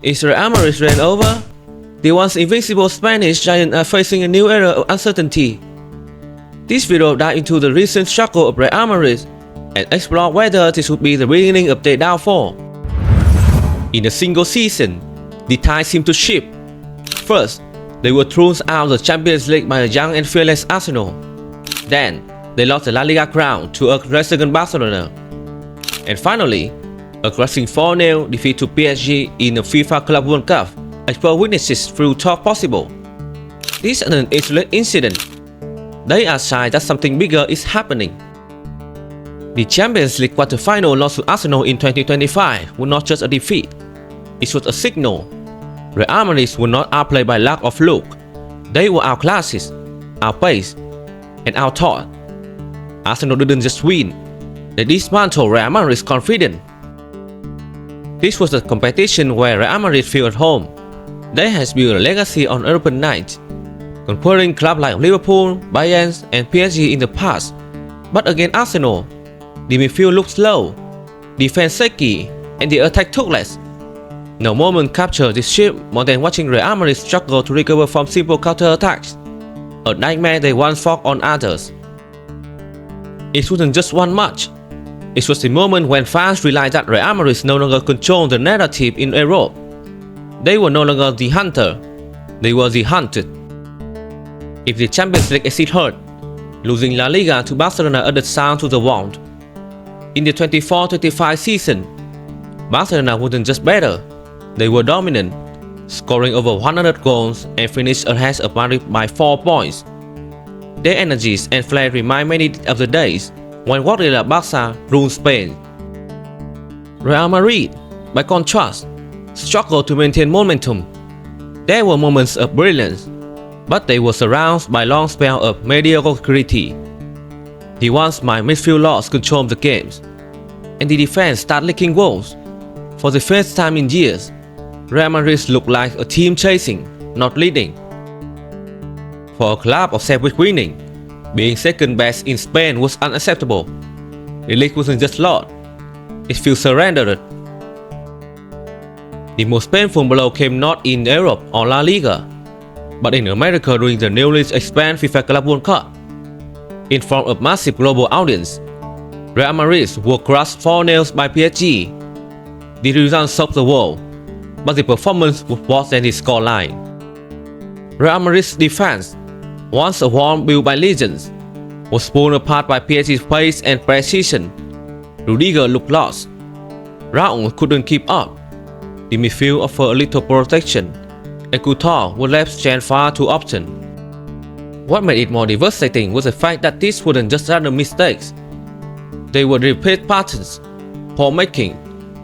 Is Real Madrid's reign over? The once invincible Spanish giants are facing a new era of uncertainty. This video dives into the recent struggle of Real Madrid and explore whether this would be the beginning of their downfall. In a single season, the tide seemed to shift. First, they were thrown out of the Champions League by a young and fearless Arsenal. Then, they lost the La Liga crown to a resurgent Barcelona. And finally, a crushing 4-0 defeat to PSG in the FIFA Club World Cup exposed witnesses through talk possible. This is an isolated incident. They are signs that something bigger is happening. The Champions League quarter-final loss to Arsenal in 2025 was not just a defeat. It was a signal. Real Madrid were not outplayed by lack of look. They were outclassed, outpaced, and outtaught. Arsenal didn't just win. They dismantled Real Madrid's confidence. This was a competition where Real Madrid felt at home. They has built a legacy on European nights, conquering clubs like Liverpool, Bayern, and PSG in the past. But against Arsenal, the midfield looked slow, defense shaky, and the attack took less. No moment captured this shift more than watching Real Madrid struggle to recover from simple counter-attacks, a nightmare they once fought on others. It wasn't just one match. It was the moment when fans realized that Real Madrid no longer controlled the narrative in Europe. They were no longer the hunter, they were the hunted. If the Champions League exit hurt, losing La Liga to Barcelona added sound to the wound. In the 24-25 season, Barcelona wasn't just better, they were dominant, scoring over 100 goals and finished ahead of Madrid by 4 points. Their energies and flair remind many of the days when Guardiola Barca ruled Spain. Real Madrid, by contrast, struggled to maintain momentum. There were moments of brilliance, but they were surrounded by long spells of mediocrity. The once my midfield lost control of the games, and the defense started leaking goals. For the first time in years, Real Madrid looked like a team chasing, not leading. For a club obsessed with winning, being second best in Spain was unacceptable. The league wasn't just lost, it feels surrendered. The most painful blow came not in Europe or La Liga, but in America during the newly expanded FIFA Club World Cup. In front of massive global audience, Real Madrid were crushed 4-0 by PSG. The result shocked the world, but the performance was worse than the scoreline. Real Madrid's defense, once a wall built by legends, was pulled apart by PSG's pace and precision. Rudiger looked lost. Raul couldn't keep up. The midfield offered a little protection, and Couture would left stand far too often. What made it more devastating was the fact that these weren't just random mistakes. They were repeat patterns, poor making,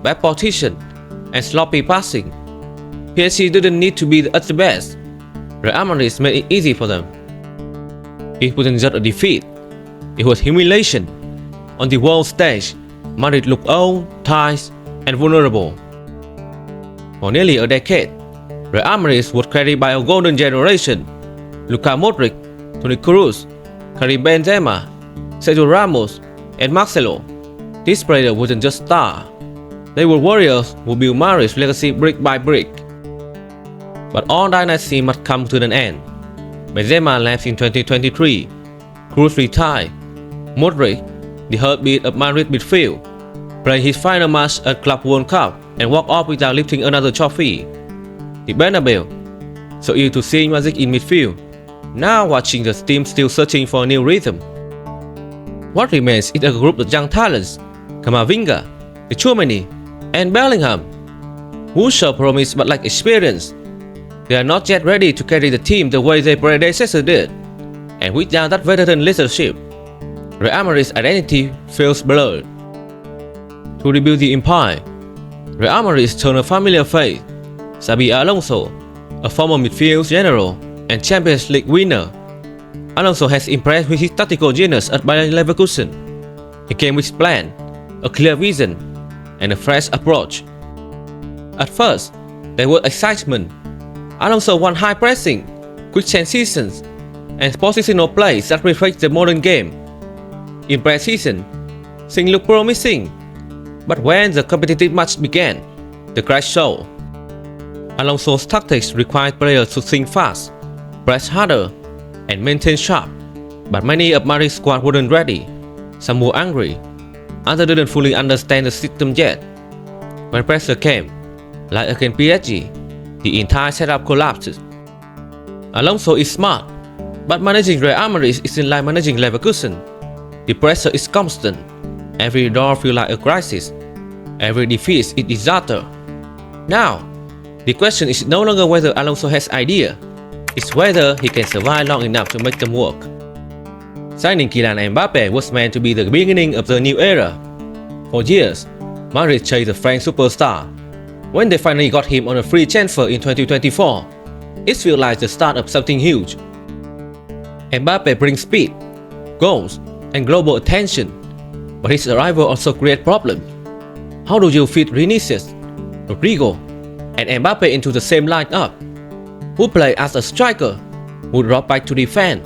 bad position, and sloppy passing. PSG didn't need to be at the best. Real Madrid made it easy for them. It wasn't just a defeat, it was humiliation. On the world stage, Madrid looked old, tired, and vulnerable. For nearly a decade, Real Madrid was carried by a golden generation. Luka Modric, Toni Kroos, Karim Benzema, Sergio Ramos, and Marcelo. These players weren't just stars. They were warriors who built Madrid's legacy brick by brick. But all dynasty must come to an end. Benzema left in 2023, Kroos retired, Modric, the heartbeat of Madrid midfield, played his final match at Club World Cup and walked off without lifting another trophy. The Bernabeu, so eager to see magic in midfield, now watching the team still searching for a new rhythm. What remains is a group of young talents, Camavinga, Tchouaméni, and Bellingham, who show promise but lack experience. They are not yet ready to carry the team the way their predecessor did, and without that veteran leadership, Real Madrid's identity feels blurred. To rebuild the empire, Real Madrid turned a familiar face. Xabi Alonso, a former midfield general and Champions League winner. Alonso has impressed with his tactical genius at Bayer Leverkusen. He came with a plan, a clear vision, and a fresh approach. At first, there was excitement. Alonso won high pressing, quick transitions, and positional plays that reflect the modern game. In pre-season, things looked promising, but when the competitive match began, the crash showed. Alonso's tactics required players to think fast, press harder, and maintain sharp. But many of Madrid's squad weren't ready. Some were angry. Others didn't fully understand the system yet. When pressure came, like against PSG, the entire setup collapses. Alonso is smart, but managing Real Madrid isn't like managing Leverkusen. The pressure is constant. Every draw feels like a crisis. Every defeat is disaster. Now, the question is no longer whether Alonso has ideas, it's whether he can survive long enough to make them work. Signing Kylian Mbappe was meant to be the beginning of the new era. For years, Madrid chased the French superstar. When they finally got him on a free transfer in 2024, it feels like the start of something huge. Mbappe brings speed, goals, and global attention, but his arrival also creates problems. How do you fit Vinicius, Rodrigo, and Mbappe into the same lineup? Who play as a striker? Who drop back to defend?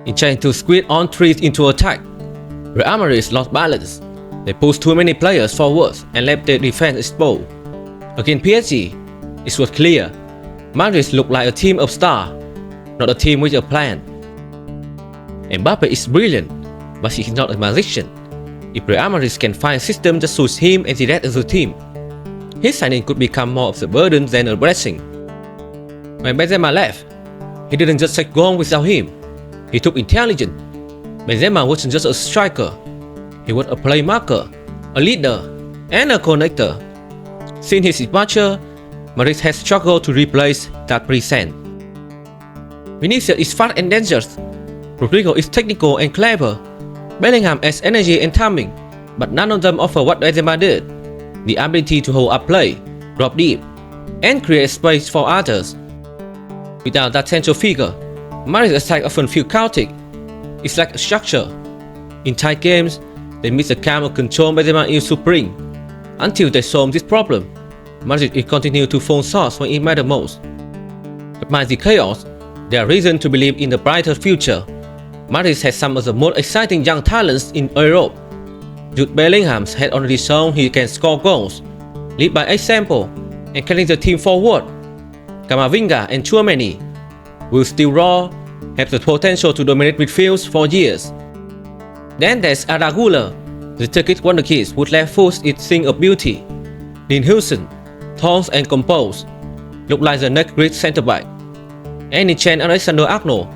In trying to squeeze on threes into attack, Real Madrid lost balance. They pushed too many players forward and left their defense exposed. Against PSG, it was clear Madrid looked like a team of stars, not a team with a plan. Mbappe is brilliant, but he is not a magician. If Real Madrid can find a system that suits him and the rest of the team, his signing could become more of a burden than a blessing. When Benzema left, he didn't just take goals without him. He took intelligence. Benzema wasn't just a striker. He was a playmaker, a leader, and a connector. Since his departure, Madrid has struggled to replace that presence. Vinicius is fast and dangerous. Rodrigo is technical and clever. Bellingham has energy and timing, but none of them offer what Benzema did: the ability to hold up play, drop deep, and create space for others. Without that central figure, Madrid's attack often feels chaotic. It's like a structure. In tight games, they miss the calm or control Benzema is supreme. Until they solve this problem, Madrid will continue to fall short when it matters most. Amidst the chaos, there are reasons to believe in the brighter future. Madrid has some of the most exciting young talents in Europe. Jude Bellingham has already shown he can score goals, lead by example, and carry the team forward. Camavinga and Tchouaméni will still raw, have the potential to dominate midfields for years. Then there's Arda, the Turkish wonderkid with left foot is thing of beauty. Linhusen, tall and composed, look like the next great centre-back. And in Trent Alexander-Arnold,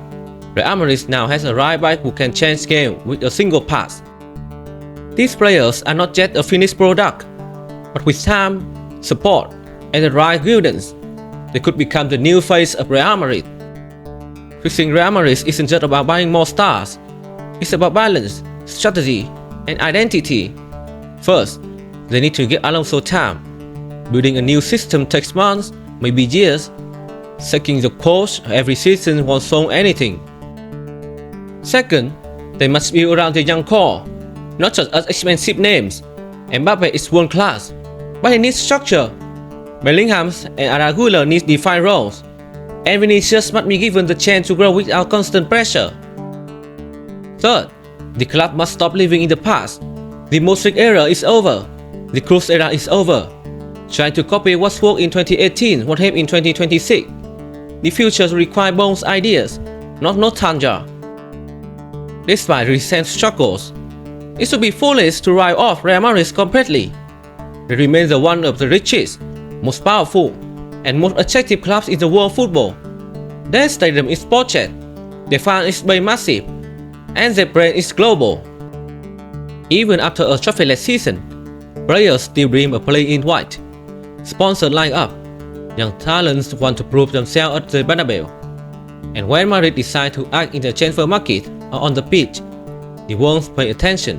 Real Madrid now has a right back who can change game with a single pass. These players are not yet a finished product, but with time, support, and the right guidance, they could become the new face of Real Madrid. Fixing Real Madrid isn't just about buying more stars, it's about balance, strategy, and identity. First, they need to give Alonso time. Building a new system takes months, maybe years. Sacking the coach every season won't solve anything. Second, they must build around the young core, not just as expensive names. Mbappe is world class, but he needs structure. Bellingham and Arda need defined roles, and Vinicius must be given the chance to grow without constant pressure. Third, the club must stop living in the past. The Modric era is over. The Kroos era is over. Trying to copy what's worked in 2018 won't help in 2026. The future requires bold ideas, not nostalgia. Despite recent struggles, it would be foolish to write off Real Madrid completely. They remain one of the richest, most powerful, and most attractive clubs in the world football. Their stadium is budget, their fan is very massive, and their brand is global. Even after a trophyless season, players still dream of playing in white. Sponsors line up, young talents want to prove themselves at the Bernabeu. And when Madrid decide to act in the transfer market or on the pitch, the world pay attention.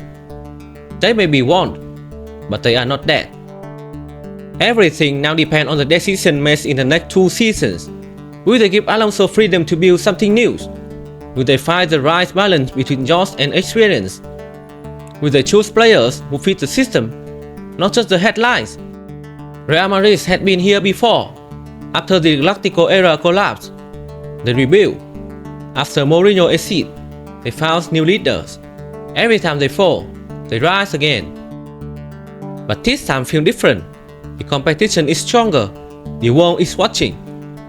They may be won, but they are not dead. Everything now depends on the decision made in the next 2 seasons. Will they give Alonso freedom to build something new? Will they find the right balance between youth and experience? Will they choose players who fit the system, not just the headlines? Real Madrid had been here before. After the Galactico era collapsed, they rebuilt. After Mourinho exit, they found new leaders. Every time they fall, they rise again. But this time feels different. The competition is stronger. The world is watching,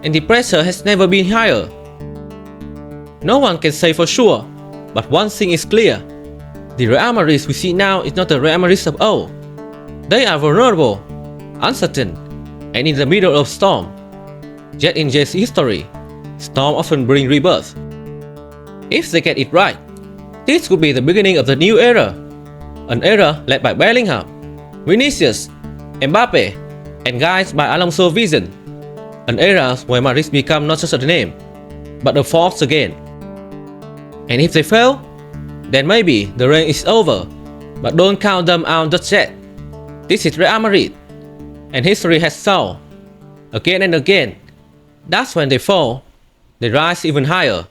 and the pressure has never been higher. No one can say for sure, but one thing is clear. The Real Madrid we see now is not the Real Madrid of old. They are vulnerable, uncertain, and in the middle of storm. Yet in Jay's history, storm often bring rebirth. If they get it right, this could be the beginning of the new era. An era led by Bellingham, Vinicius, Mbappe, and guides by Alonso's vision. An era where Madrid become not just a name, but a force again. And if they fail, then maybe the reign is over, but don't count them out just yet. This is Real Madrid, and history has shown, again and again, that's when they fall, they rise even higher.